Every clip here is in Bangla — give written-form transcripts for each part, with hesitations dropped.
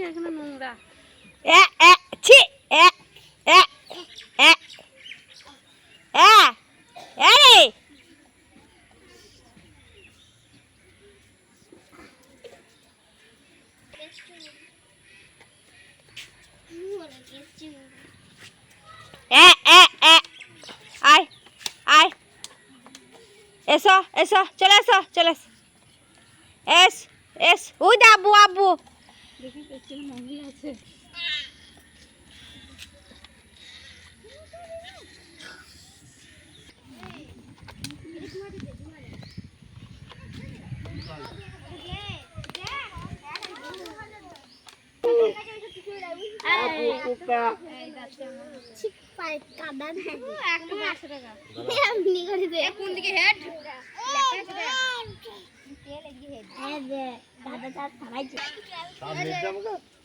এখানে নোংরা এসো এসো চলে এসো চলে এসো এস এস ওই দা আব্বু আব্বু দেখি পেছনে মহিলা আছে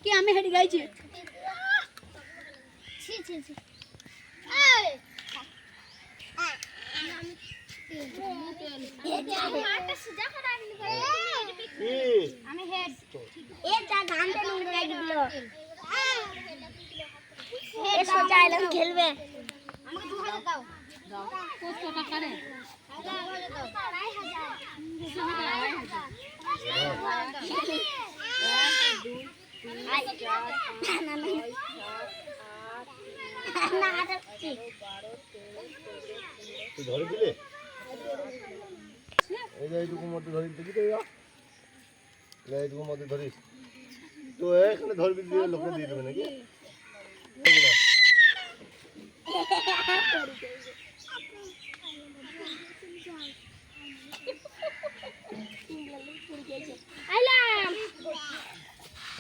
কি আমি হেঁটে গাইছি খেলবে আমাকে 2000 দাও দাও কত টাকা রে ধরে দিলে এই যে এইটুকুর মধ্যে ধরি দেখি তো এইটুকুর মধ্যে ধরিস তো এখানে ধরবি দিয়ে লোকে দিয়ে দেবে নাকি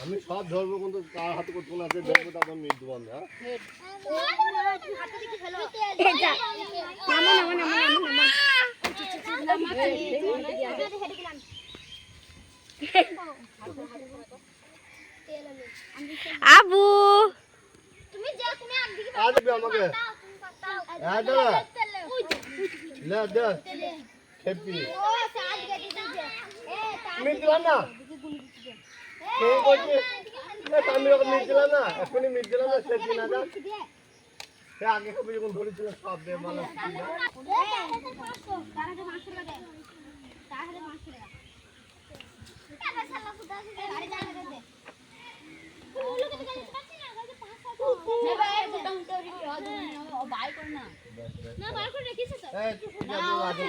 আমি সব ধরবো কিন্তু তার হাতে করতে না ধরবো তারপর মিট দেবো আমি আবু তুমি যাও তুমি একদিকে আসবে আমাকে না দে হ্যাপি ও সাথ গদি দিছে মিট দিলাম না কে কইছে না আমি ওকে মিট দিলাম না এখনই মিট দিলাম না সে দিন আদা সে আগে কবে যখন ধরেছিল সব দে মানে তাহলে 500 টাকা দে তাহলে 500 টাকা টাকা সালা ফুটা আছে গাড়ি জানা দে ওগুলো কে গাড়ি পাচ্ছি না গাড়ি 500 নে ভাই মোটামুটি বাই কর না না বাই করে রাখিস তো এই ঠিক আছে আগে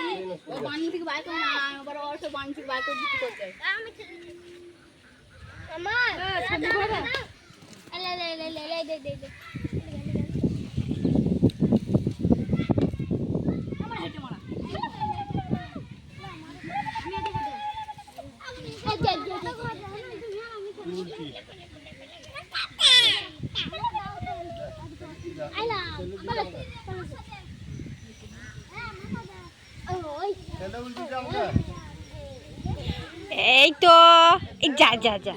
ও বানি থেকে বাই কর না আবার অটো বানি থেকে বাই করে দিতে করতে আমি আমার ছবি করে লে দে আমার হেঁটে মারা এই তো যা যা যা